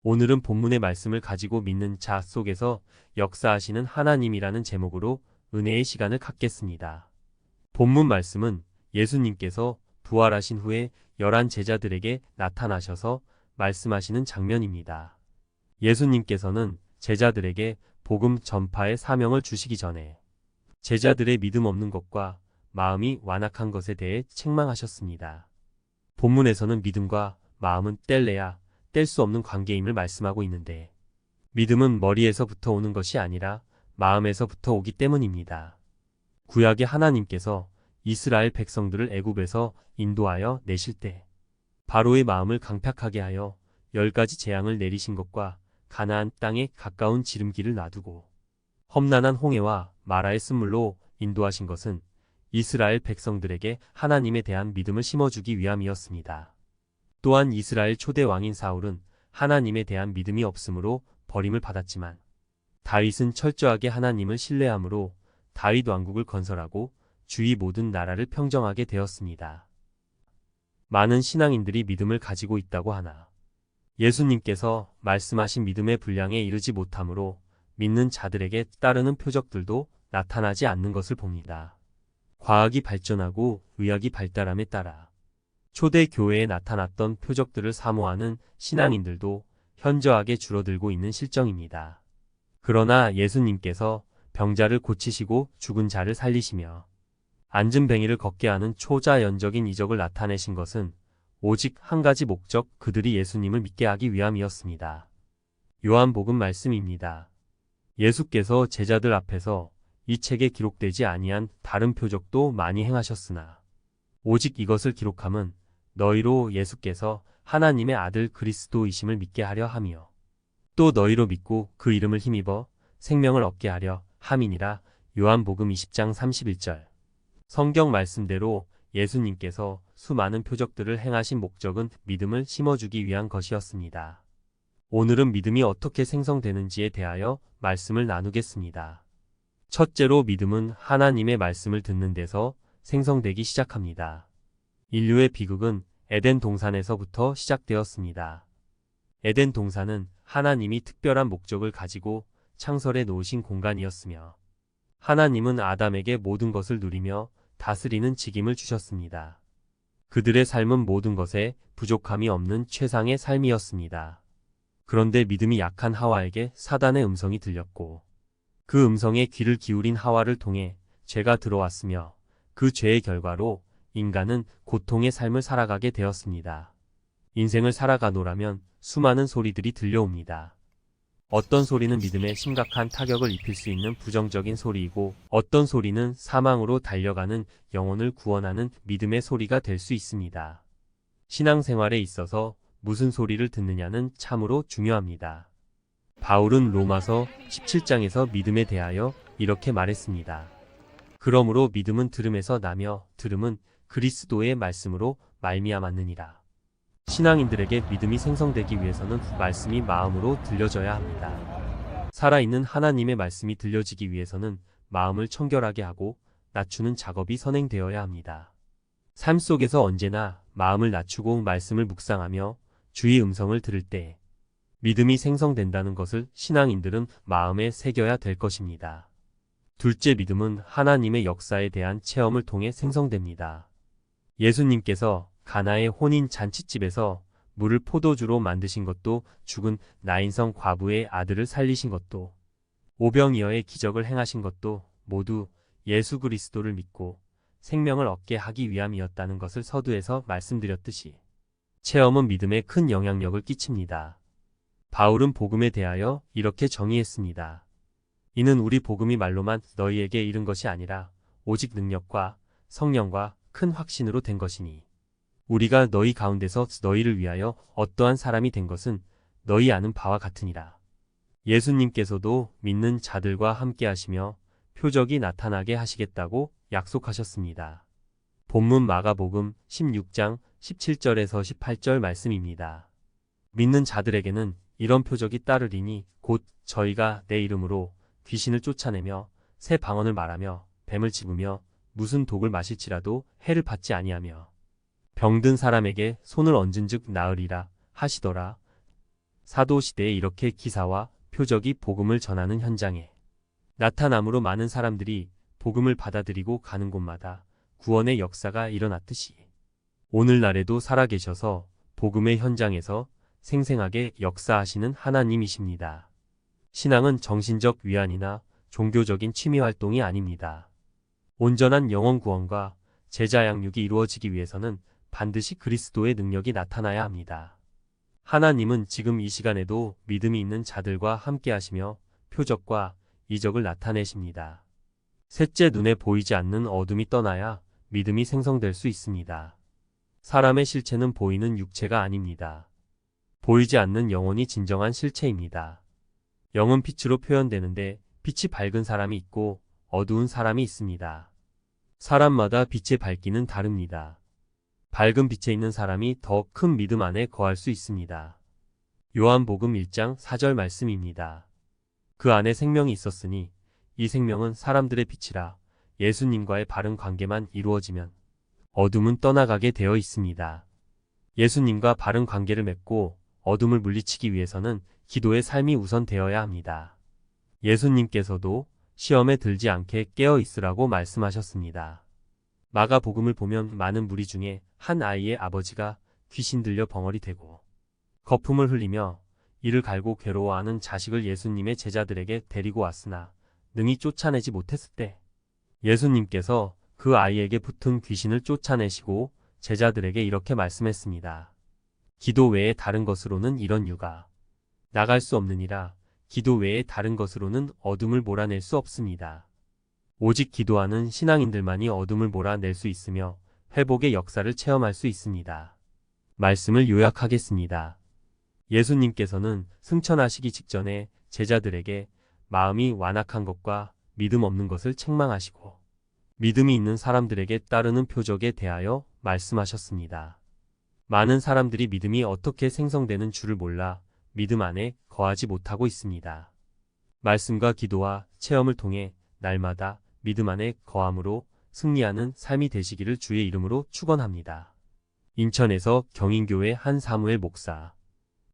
오늘은 본문의 말씀을 가지고 믿는 자 속에서 역사하시는 하나님이라는 제목으로 은혜의 시간을 갖겠습니다. 본문 말씀은 예수님께서 부활하신 후에 11 제자들에게 나타나셔서 말씀하시는 장면입니다. 예수님께서는 제자들에게 복음 전파의 사명을 주시기 전에 제자들의 믿음 없는 것과 마음이 완악한 것에 대해 책망하셨습니다. 본문에서는 믿음과 마음은 뗄래야 뗄 수 없는 관계임을 말씀하고 있는데, 믿음은 머리에서부터 오는 것이 아니라 마음에서부터 오기 때문입니다. 구약의 하나님께서 이스라엘 백성들을 애굽에서 인도하여 내실 때 바로의 마음을 강팍하게 하여 10가지 재앙을 내리신 것과 가나안 땅에 가까운 지름길을 놔두고 험난한 홍해와 마라의 쓴물로 인도하신 것은 이스라엘 백성들에게 하나님에 대한 믿음을 심어주기 위함이었습니다. 또한 이스라엘 초대 왕인 사울은 하나님에 대한 믿음이 없으므로 버림을 받았지만, 다윗은 철저하게 하나님을 신뢰함으로 다윗 왕국을 건설하고 주위 모든 나라를 평정하게 되었습니다. 많은 신앙인들이 믿음을 가지고 있다고 하나 예수님께서 말씀하신 믿음의 분량에 이르지 못하므로 믿는 자들에게 따르는 표적들도 나타나지 않는 것을 봅니다. 과학이 발전하고 의학이 발달함에 따라 초대 교회에 나타났던 표적들을 사모하는 신앙인들도 현저하게 줄어들고 있는 실정입니다. 그러나 예수님께서 병자를 고치시고 죽은 자를 살리시며 앉은 뱅이를 걷게 하는 초자연적인 이적을 나타내신 것은 오직 한 가지 목적, 그들이 예수님을 믿게 하기 위함이었습니다. 요한복음 말씀입니다. 예수께서 제자들 앞에서 이 책에 기록되지 아니한 다른 표적도 많이 행하셨으나 오직 이것을 기록함은 너희로 예수께서 하나님의 아들 그리스도이심을 믿게 하려 함이요 또 너희로 믿고 그 이름을 힘입어 생명을 얻게 하려 함이니라. 요한복음 20장 31절. 성경 말씀대로 예수님께서 수많은 표적들을 행하신 목적은 믿음을 심어주기 위한 것이었습니다. 오늘은 믿음이 어떻게 생성되는지에 대하여 말씀을 나누겠습니다. 첫째로, 믿음은 하나님의 말씀을 듣는 데서 생성되기 시작합니다. 인류의 비극은 에덴 동산에서부터 시작되었습니다. 에덴 동산은 하나님이 특별한 목적을 가지고 창설해 놓으신 공간이었으며, 하나님은 아담에게 모든 것을 누리며 다스리는 직임을 주셨습니다. 그들의 삶은 모든 것에 부족함이 없는 최상의 삶이었습니다. 그런데 믿음이 약한 하와에게 사단의 음성이 들렸고, 그 음성에 귀를 기울인 하와를 통해 죄가 들어왔으며, 그 죄의 결과로 인간은 고통의 삶을 살아가게 되었습니다. 인생을 살아가노라면 수많은 소리들이 들려옵니다. 어떤 소리는 믿음에 심각한 타격을 입힐 수 있는 부정적인 소리이고, 어떤 소리는 사망으로 달려가는 영혼을 구원하는 믿음의 소리가 될 수 있습니다. 신앙생활에 있어서 무슨 소리를 듣느냐는 참으로 중요합니다. 바울은 로마서 17장에서 믿음에 대하여 이렇게 말했습니다. 그러므로 믿음은 들음에서 나며 들음은 그리스도의 말씀으로 말미암았느니라. 신앙인들에게 믿음이 생성되기 위해서는 말씀이 마음으로 들려져야 합니다. 살아있는 하나님의 말씀이 들려지기 위해서는 마음을 청결하게 하고 낮추는 작업이 선행되어야 합니다. 삶 속에서 언제나 마음을 낮추고 말씀을 묵상하며 주의 음성을 들을 때 믿음이 생성된다는 것을 신앙인들은 마음에 새겨야 될 것입니다. 둘째, 믿음은 하나님의 역사에 대한 체험을 통해 생성됩니다. 예수님께서 가나의 혼인 잔치집에서 물을 포도주로 만드신 것도, 죽은 나인성 과부의 아들을 살리신 것도, 오병이어의 기적을 행하신 것도 모두 예수 그리스도를 믿고 생명을 얻게 하기 위함이었다는 것을 서두에서 말씀드렸듯이 체험은 믿음에 큰 영향력을 끼칩니다. 바울은 복음에 대하여 이렇게 정의했습니다. 이는 우리 복음이 말로만 너희에게 이른 것이 아니라 오직 능력과 성령과 큰 확신으로 된 것이니, 우리가 너희 가운데서 너희를 위하여 어떠한 사람이 된 것은 너희 아는 바와 같으니라. 예수님께서도 믿는 자들과 함께 하시며 표적이 나타나게 하시겠다고 약속하셨습니다. 본문 마가복음 16장 17절에서 18절 말씀입니다. 믿는 자들에게는 이런 표적이 따르리니 곧 저희가 내 이름으로 귀신을 쫓아내며 새 방언을 말하며 뱀을 집으며 무슨 독을 마실지라도 해를 받지 아니하며 병든 사람에게 손을 얹은즉 나으리라 하시더라. 사도시대에 이렇게 기사와 표적이 복음을 전하는 현장에 나타남으로 많은 사람들이 복음을 받아들이고 가는 곳마다 구원의 역사가 일어났듯이 오늘날에도 살아계셔서 복음의 현장에서 생생하게 역사하시는 하나님이십니다. 신앙은 정신적 위안이나 종교적인 취미 활동이 아닙니다. 온전한 영혼 구원과 제자 양육이 이루어지기 위해서는 반드시 그리스도의 능력이 나타나야 합니다. 하나님은 지금 이 시간에도 믿음이 있는 자들과 함께 하시며 표적과 이적을 나타내십니다. 셋째, 눈에 보이지 않는 어둠이 떠나야 믿음이 생성될 수 있습니다. 사람의 실체는 보이는 육체가 아닙니다. 보이지 않는 영혼이 진정한 실체입니다. 영은 빛으로 표현되는데 빛이 밝은 사람이 있고 어두운 사람이 있습니다. 사람마다 빛의 밝기는 다릅니다. 밝은 빛에 있는 사람이 더 큰 믿음 안에 거할 수 있습니다. 요한복음 1장 4절 말씀입니다. 그 안에 생명이 있었으니 이 생명은 사람들의 빛이라. 예수님과의 바른 관계만 이루어지면 어둠은 떠나가게 되어 있습니다. 예수님과 바른 관계를 맺고 어둠을 물리치기 위해서는 기도의 삶이 우선되어야 합니다. 예수님께서도 시험에 들지 않게 깨어 있으라고 말씀하셨습니다. 마가복음을 보면 많은 무리 중에 한 아이의 아버지가 귀신 들려 벙어리 되고 거품을 흘리며 이를 갈고 괴로워하는 자식을 예수님의 제자들에게 데리고 왔으나 능히 쫓아내지 못했을 때 예수님께서 그 아이에게 붙은 귀신을 쫓아내시고 제자들에게 이렇게 말씀했습니다. 기도 외에 다른 것으로는 이런 유가 나갈 수 없느니라. 기도 외에 다른 것으로는 어둠을 몰아낼 수 없습니다. 오직 기도하는 신앙인들만이 어둠을 몰아낼 수 있으며 회복의 역사를 체험할 수 있습니다. 말씀을 요약하겠습니다. 예수님께서는 승천하시기 직전에 제자들에게 마음이 완악한 것과 믿음 없는 것을 책망하시고 믿음이 있는 사람들에게 따르는 표적에 대하여 말씀하셨습니다. 많은 사람들이 믿음이 어떻게 생성되는 줄을 몰라 믿음 안에 거하지 못하고 있습니다. 말씀과 기도와 체험을 통해 날마다 믿음 안에 거함으로 승리하는 삶이 되시기를 주의 이름으로 축원합니다. 인천에서 경인교회 한 사무엘 목사